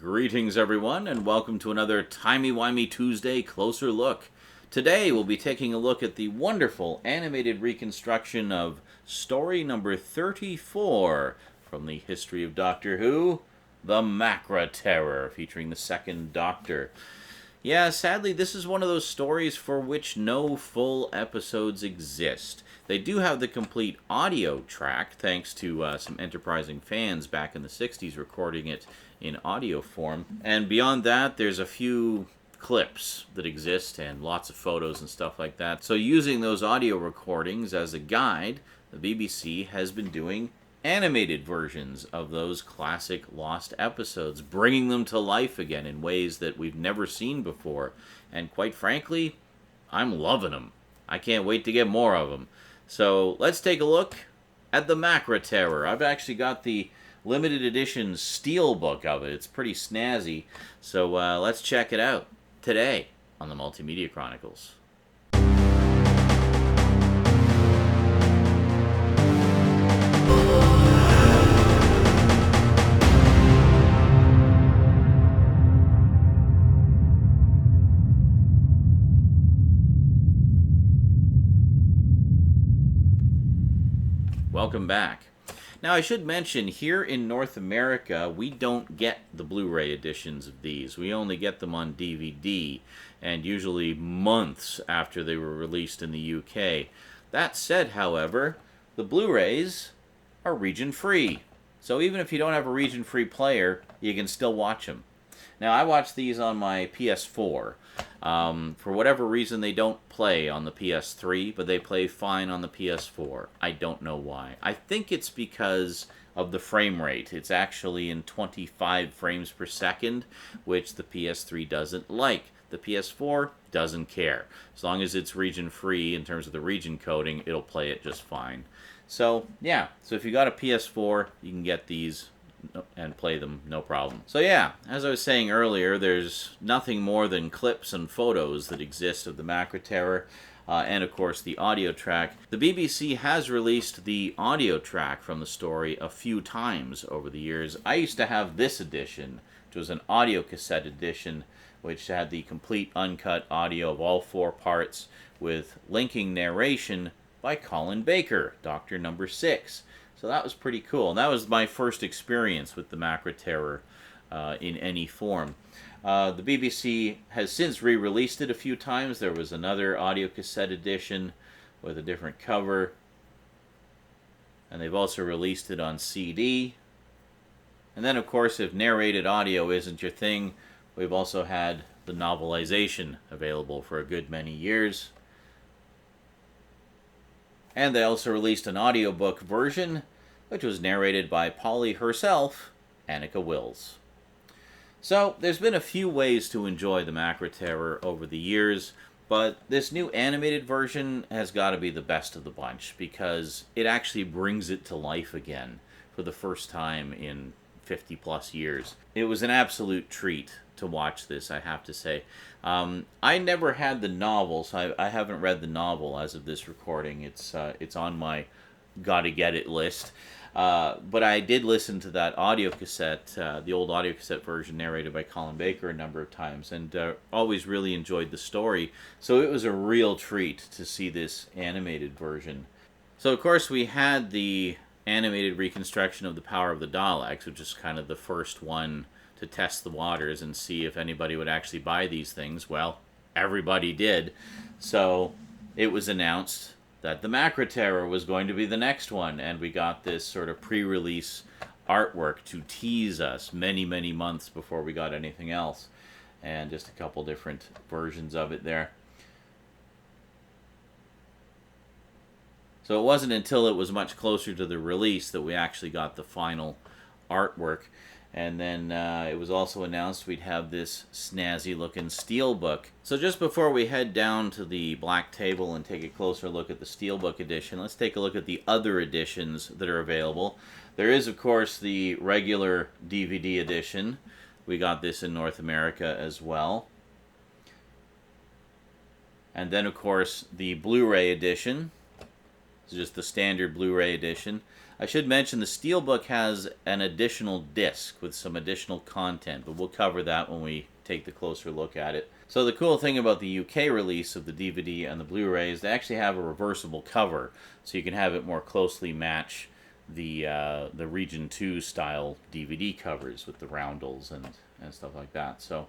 Greetings everyone, and welcome to another Timey-Wimey Tuesday Closer Look. Today we'll be taking a look at the wonderful animated reconstruction of story number 34 from the history of Doctor Who, The Macra Terror, featuring the second Doctor. Yeah, sadly, this is one of those stories for which no full episodes exist. They do have the complete audio track, thanks to some enterprising fans back in the 60s recording it in audio form. And beyond that, there's a few clips that exist and lots of photos and stuff like that. So using those audio recordings as a guide, the BBC has been doing animated versions of those classic lost episodes, bringing them to life again in ways that we've never seen before. And quite frankly, I'm loving them. I can't wait to get more of them. So let's take a look at the Macra Terror. I've actually got the limited edition Steelbook of it. It's pretty snazzy. So let's check it out today on the Multimedia Chronicles. Welcome back. Now, I should mention, here in North America, we don't get the Blu-ray editions of these. We only get them on DVD, and usually months after they were released in the UK. That said, however, the Blu-rays are region-free. So even if you don't have a region-free player, you can still watch them. Now, I watch these on my PS4. For whatever reason, they don't play on the PS3, but they play fine on the PS4. I don't know why. I think it's because of the frame rate. It's actually in 25 frames per second, which the PS3 doesn't like. The PS4 doesn't care. As long as it's region-free in terms of the region coding, it'll play it just fine. So, yeah. So if you got a PS4, you can get these and play them, no problem. So yeah, as I was saying earlier, there's nothing more than clips and photos that exist of the Macra Terror, and of course the audio track. The BBC has released the audio track from the story a few times over the years. I used to have this edition, which was an audio cassette edition, which had the complete uncut audio of all 4 parts with linking narration by Colin Baker, Doctor Number 6. So that was pretty cool. And that was my first experience with the Macra Terror in any form. The BBC has since re-released it a few times. There was another audio cassette edition with a different cover. And they've also released it on CD. And then, of course, if narrated audio isn't your thing, we've also had the novelization available for a good many years. And they also released an audiobook version, which was narrated by Polly herself, Annika Wills. So, there's been a few ways to enjoy the Macra Terror over the years, but this new animated version has got to be the best of the bunch, because it actually brings it to life again for the first time in 50-plus years. It was an absolute treat to watch this, I have to say. I never had the novel, so I haven't read the novel as of this recording. It's on my gotta get it list. But I did listen to that audio cassette, the old audio cassette version narrated by Colin Baker a number of times, and always really enjoyed the story. So it was a real treat to see this animated version. So of course we had the animated reconstruction of The Power of the Daleks, which is kind of the first one to test the waters and see if anybody would actually buy these things. Well, everybody did. So it was announced that the Macra Terror was going to be the next one, and we got this sort of pre-release artwork to tease us many, many months before we got anything else, and just a couple different versions of it there. So it wasn't until it was much closer to the release that we actually got the final artwork. And then it was also announced we'd have this snazzy-looking Steelbook. So just before we head down to the black table and take a closer look at the Steelbook edition, let's take a look at the other editions that are available. There is, of course, the regular DVD edition. We got this in North America as well. And then, of course, the Blu-ray edition. It's just the standard Blu-ray edition. I should mention the Steelbook has an additional disc with some additional content, but we'll cover that when we take the closer look at it. So the cool thing about the UK release of the DVD and the Blu-ray is they actually have a reversible cover, so you can have it more closely match the Region 2 style DVD covers with the roundels and stuff like that. So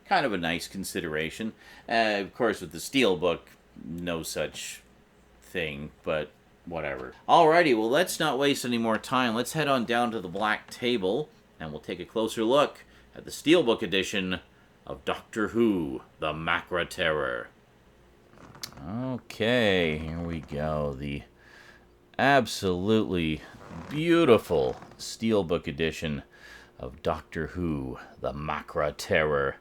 kind of a nice consideration. Of course, with the Steelbook, no such thing, but whatever. Alrighty, well, let's not waste any more time. Let's head on down to the black table, and we'll take a closer look at the Steelbook edition of Doctor Who, the Macra Terror. Okay, here we go. The absolutely beautiful Steelbook edition of Doctor Who, the Macra Terror.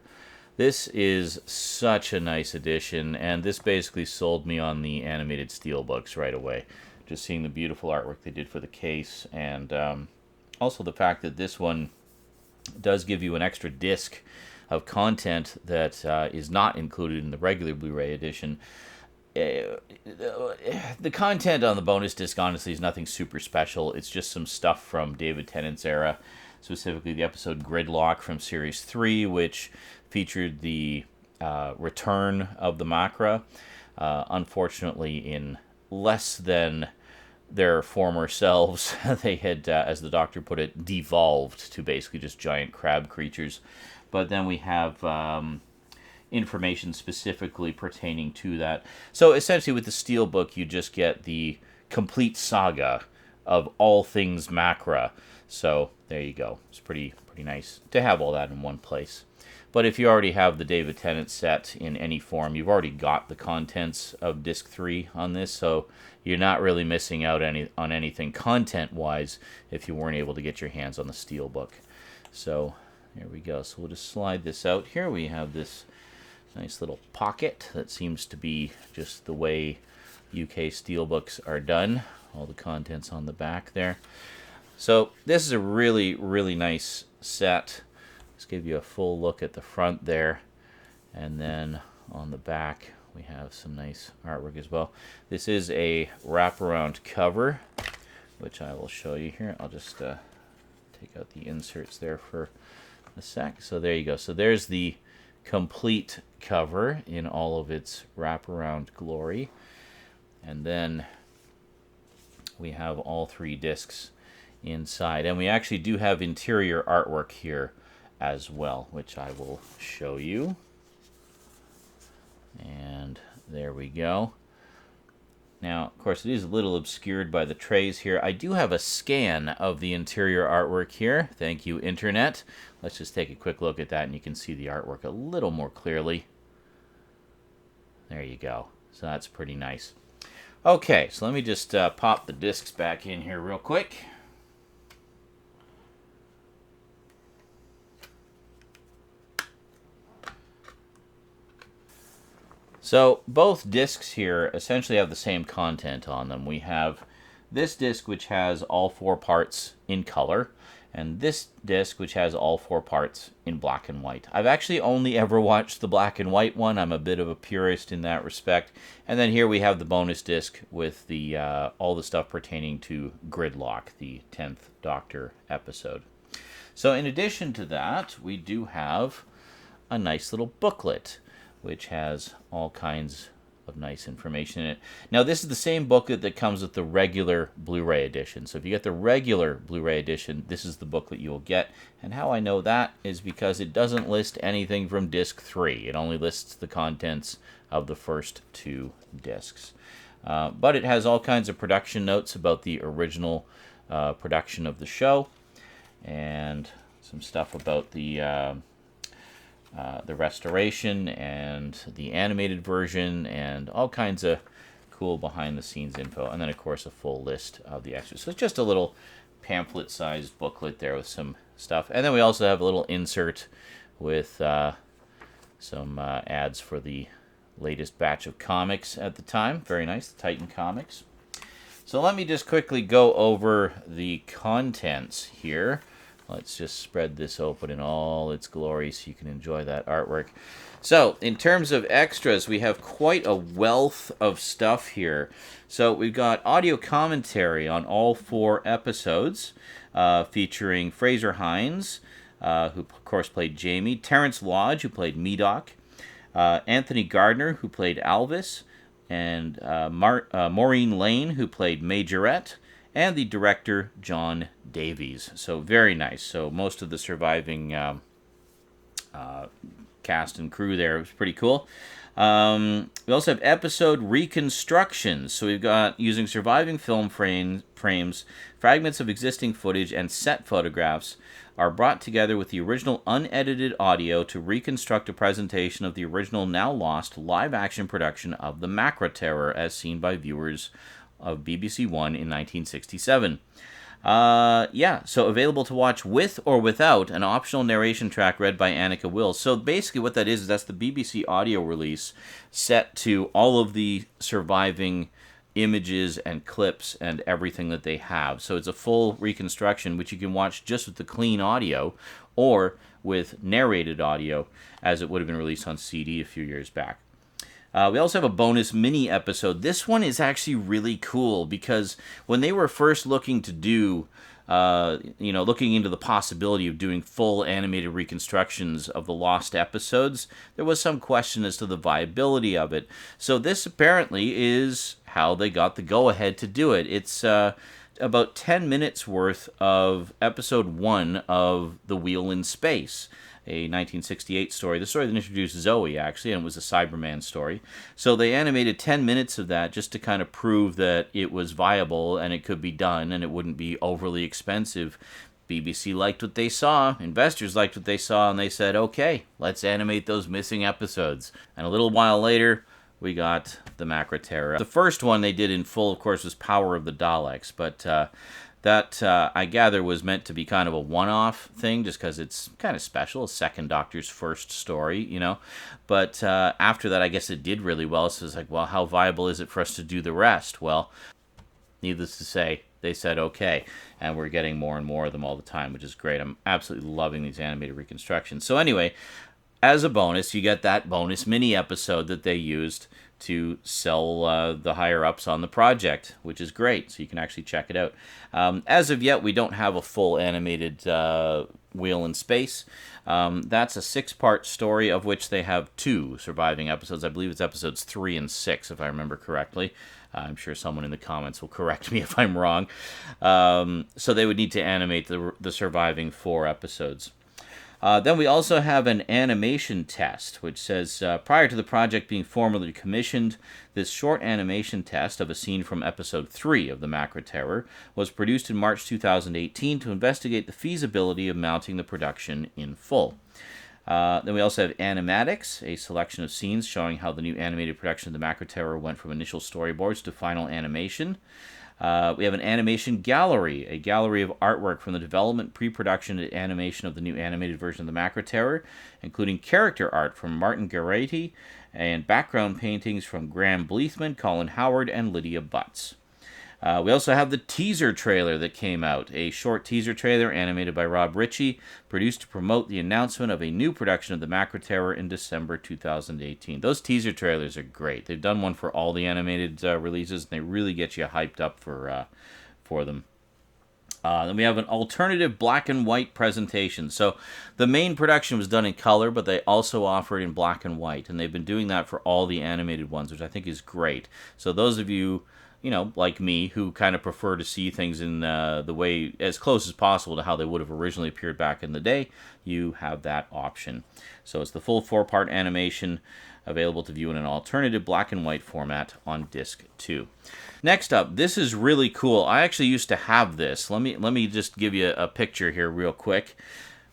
This is such a nice edition, and this basically sold me on the animated Steelbooks right away. Just seeing the beautiful artwork they did for the case, and also the fact that this one does give you an extra disc of content that is not included in the regular Blu-ray edition. The content on the bonus disc, honestly, is nothing super special. It's just some stuff from David Tennant's era, specifically the episode Gridlock from Series 3, which featured the return of the Macra, unfortunately in less than their former selves. They had, as the Doctor put it, devolved to basically just giant crab creatures. But then we have information specifically pertaining to that. So essentially with the Steelbook, you just get the complete saga of all things Macra. So there you go. It's pretty nice to have all that in one place. But if you already have the David Tennant set in any form, you've already got the contents of Disc 3 on this, so you're not really missing out on anything content-wise if you weren't able to get your hands on the Steelbook. So there we go. So we'll just slide this out here. We have this nice little pocket that seems to be just the way UK Steelbooks are done. All the contents on the back there. So this is a really, really nice set. Let's give you a full look at the front there. And then on the back, we have some nice artwork as well. This is a wraparound cover, which I will show you here. I'll just take out the inserts there for a sec. So there you go. So there's the complete cover in all of its wraparound glory. And then we have all 3 discs inside. And we actually do have interior artwork here as well, which I will show you. And there we go. Now, of course, it is a little obscured by the trays here. I do have a scan of the interior artwork here. Thank you, Internet. Let's just take a quick look at that, and you can see the artwork a little more clearly. There you go. So that's pretty nice. Okay, so let me just pop the discs back in here real quick. So both discs here essentially have the same content on them. We have this disc, which has all 4 parts in color, and this disc, which has all 4 parts in black and white. I've actually only ever watched the black and white one. I'm a bit of a purist in that respect. And then here we have the bonus disc with the all the stuff pertaining to Gridlock, the 10th Doctor episode. So in addition to that, we do have a nice little booklet, which has all kinds of nice information in it. Now, this is the same booklet that comes with the regular Blu-ray edition. So if you get the regular Blu-ray edition, this is the booklet you will get. And how I know that is because it doesn't list anything from Disc 3. It only lists the contents of the first 2 discs. But it has all kinds of production notes about the original production of the show, and some stuff about the restoration and the animated version, and all kinds of cool behind-the-scenes info. And then, of course, a full list of the extras. So it's just a little pamphlet-sized booklet there with some stuff. And then we also have a little insert with some ads for the latest batch of comics at the time. Very nice, the Titan comics. So let me just quickly go over the contents here. Let's just spread this open in all its glory so you can enjoy that artwork. So, in terms of extras, we have quite a wealth of stuff here. So, we've got audio commentary on all 4 episodes, featuring Fraser Hines, who, of course, played Jamie, Terrence Lodge, who played Medoc, Anthony Gardner, who played Alvis, and Maureen Lane, who played Majorette, and the director, John Davies. So very nice. So most of the surviving cast and crew there was pretty cool. We also have episode reconstructions. So we've got using surviving film frames, fragments of existing footage, and set photographs are brought together with the original unedited audio to reconstruct a presentation of the original, now lost, live-action production of the Macra Terror as seen by viewers of BBC One in 1967. So available to watch with or without an optional narration track read by Annika Wills. So basically what that is that's the BBC audio release set to all of the surviving images and clips and everything that they have. So it's a full reconstruction, which you can watch just with the clean audio or with narrated audio, as it would have been released on CD a few years back. We also have a bonus mini episode. This one is actually really cool because when they were first looking to do, looking into the possibility of doing full animated reconstructions of the lost episodes, there was some question as to the viability of it. So this apparently is how they got the go-ahead to do it. It's about 10 minutes worth of episode 1 of The Wheel in Space, a 1968 story. The story that introduced Zoe, actually, and it was a Cyberman story. So they animated 10 minutes of that just to kind of prove that it was viable and it could be done and it wouldn't be overly expensive. BBC liked what they saw, investors liked what they saw, and they said, okay, let's animate those missing episodes. And a little while later, we got the Macra Terror. The first one they did in full, of course, was Power of the Daleks, but that, I gather, was meant to be kind of a one-off thing, just because it's kind of special, a second Doctor's first story, But after that, I guess it did really well, so it's like, well, how viable is it for us to do the rest? Well, needless to say, they said okay, and we're getting more and more of them all the time, which is great. I'm absolutely loving these animated reconstructions. So anyway, as a bonus, you get that bonus mini episode that they used to sell the higher-ups on the project, which is great, so you can actually check it out. As of yet, we don't have a full animated Wheel in Space. That's a 6-part story, of which they have 2 surviving episodes. I believe it's episodes 3 and 6, if I remember correctly. I'm sure someone in the comments will correct me if I'm wrong. So they would need to animate the surviving 4 episodes. Then we also have an animation test, which says, prior to the project being formally commissioned, this short animation test of a scene from episode 3 of the Macra Terror was produced in March 2018 to investigate the feasibility of mounting the production in full. Then we also have animatics, a selection of scenes showing how the new animated production of the Macra Terror went from initial storyboards to final animation. We have an animation gallery, a gallery of artwork from the development, pre-production, and animation of the new animated version of the Macra Terror, including character art from Martin Garretti and background paintings from Graham Bleethman, Colin Howard, and Lydia Butts. We also have the teaser trailer that came out, a short teaser trailer animated by Rob Ritchie, produced to promote the announcement of a new production of the Macra Terror in December 2018. Those teaser trailers are great. They've done one for all the animated releases, and they really get you hyped up for them. Then we have an alternative black and white presentation. So the main production was done in color, but they also offer it in black and white, and they've been doing that for all the animated ones, which I think is great. So those of you like me, who kind of prefer to see things in the way as close as possible to how they would have originally appeared back in the day, you have that option. So it's the full 4-part animation available to view in an alternative black and white format on disc 2. Next up, this is really cool. I actually used to have this. Let me just give you a picture here real quick.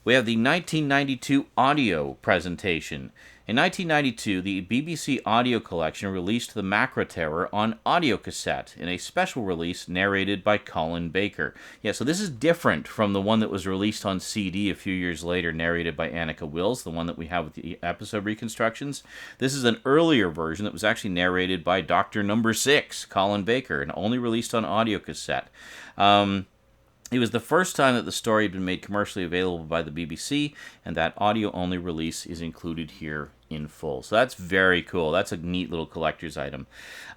We have the 1992 audio presentation. In 1992, the BBC Audio Collection released the Macra Terror on audio cassette in a special release narrated by Colin Baker. Yeah, so this is different from the one that was released on CD a few years later, narrated by Annika Wills, the one that we have with the episode reconstructions. This is an earlier version that was actually narrated by Dr. Number 6, Colin Baker, and only released on audio cassette. It was the first time that the story had been made commercially available by the BBC, and that audio-only release is included here in full. So that's very cool. That's a neat little collector's item.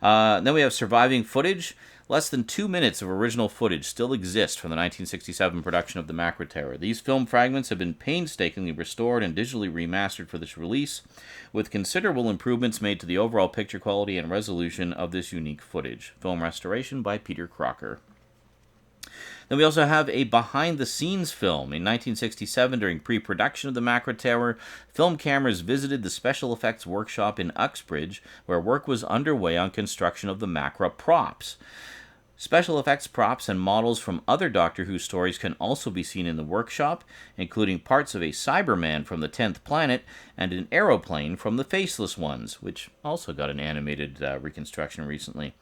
Then we have surviving footage. Less than 2 minutes of original footage still exist from the 1967 production of the Macra Terror. These film fragments have been painstakingly restored and digitally remastered for this release, with considerable improvements made to the overall picture quality and resolution of this unique footage. Film restoration by Peter Crocker. Then we also have a behind-the-scenes film. In 1967, during pre-production of the Macra Terror, film cameras visited the special effects workshop in Uxbridge, where work was underway on construction of the Macra props. Special effects props and models from other Doctor Who stories can also be seen in the workshop, including parts of a Cyberman from the 10th Planet and an aeroplane from the Faceless Ones, which also got an animated reconstruction recently.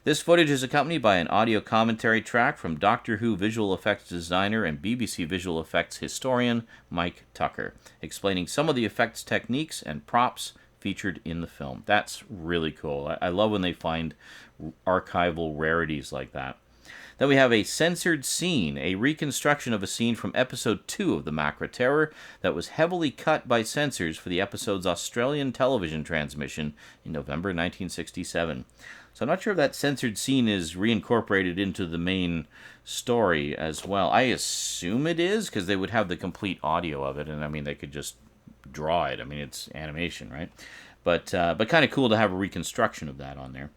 This footage is accompanied by an audio commentary track from Doctor Who visual effects designer and BBC visual effects historian Mike Tucker, explaining some of the effects techniques and props featured in the film. That's really cool. I love when they find archival rarities like that. Then we have a censored scene, a reconstruction of a scene from episode 2 of the Macra Terror that was heavily cut by censors for the episode's Australian television transmission in November 1967. So I'm not sure if that censored scene is reincorporated into the main story as well. I assume it is, because they would have the complete audio of it, and I mean, they could just draw it. I mean, it's animation, right? But kind of cool to have a reconstruction of that on there.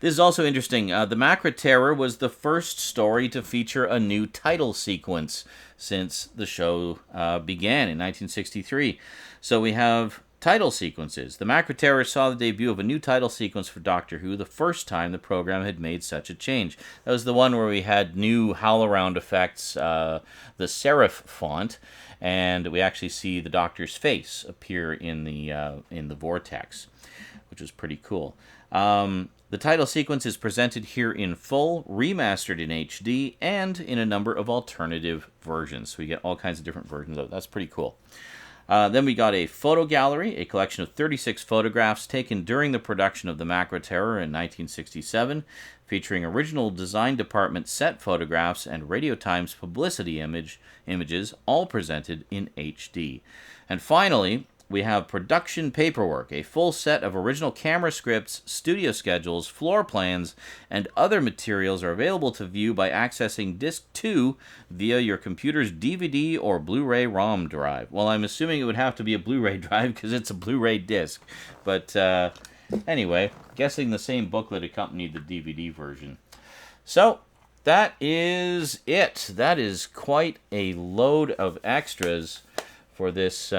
This is also interesting. The Macra Terror was the first story to feature a new title sequence since the show began in 1963. So we have title sequences. The Macra Terror saw the debut of a new title sequence for Doctor Who, the first time the program had made such a change. That was the one where we had new howl-around effects, the serif font, and we actually see the Doctor's face appear in the vortex, which was pretty cool. The title sequence is presented here in full, remastered in HD, and in a number of alternative versions. So we get all kinds of different versions of it. That's pretty cool. Then we got a photo gallery, a collection of 36 photographs taken during the production of the Macra Terror in 1967, featuring original design department set photographs and Radio Times publicity images, all presented in HD. And finally, we have production paperwork, a full set of original camera scripts, studio schedules, floor plans, and other materials are available to view by accessing Disc 2 via your computer's DVD or Blu-ray ROM drive. Well, I'm assuming it would have to be a Blu-ray drive because it's a Blu-ray disc. But anyway, guessing the same booklet accompanied the DVD version. So, that is it. That is quite a load of extras for this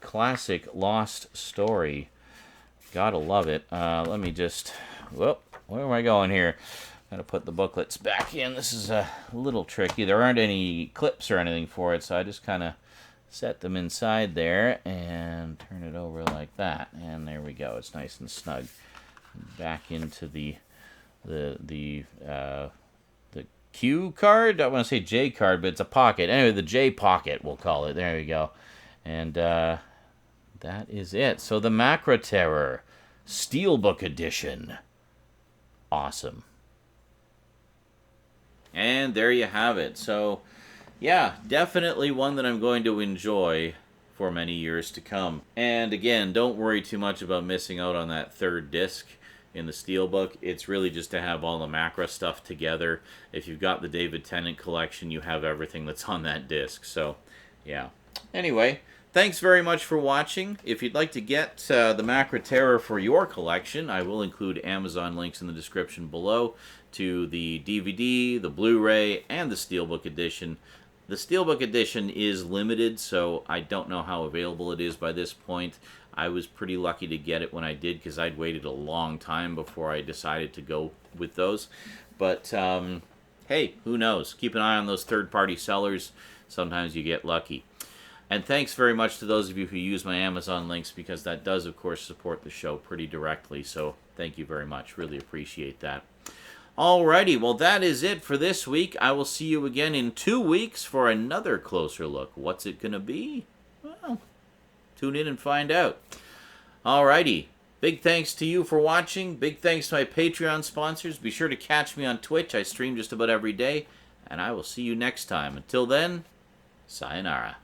classic lost story. Gotta love it. Let me just... Whoop, where am I going here? Gotta put the booklets back in. This is a little tricky. There aren't any clips or anything for it, so I just kind of set them inside there and turn it over like that. And there we go. It's nice and snug. Back into the Q card? I want to say J card, but it's a pocket. Anyway, the J pocket, we'll call it. There we go. And that is it. So the Macra Terror, Steelbook edition. Awesome. And there you have it. So, yeah, definitely one that I'm going to enjoy for many years to come. And again, don't worry too much about missing out on that third disc in the Steelbook. It's really just to have all the Macra stuff together. If you've got the David Tennant collection, you have everything that's on that disc. So, yeah. Anyway, thanks very much for watching. If you'd like to get the Macra Terror for your collection, I will include Amazon links in the description below to the DVD, the Blu-ray, and the Steelbook edition. The Steelbook edition is limited, so I don't know how available it is by this point. I was pretty lucky to get it when I did because I'd waited a long time before I decided to go with those. But, hey, who knows? Keep an eye on those third-party sellers. Sometimes you get lucky. And thanks very much to those of you who use my Amazon links, because that does, of course, support the show pretty directly. So thank you very much. Really appreciate that. Alrighty, well, that is it for this week. I will see you again in 2 weeks for another closer look. What's it going to be? Well, tune in and find out. Alrighty. Big thanks to you for watching. Big thanks to my Patreon sponsors. Be sure to catch me on Twitch. I stream just about every day. and I will see you next time. Until then, sayonara.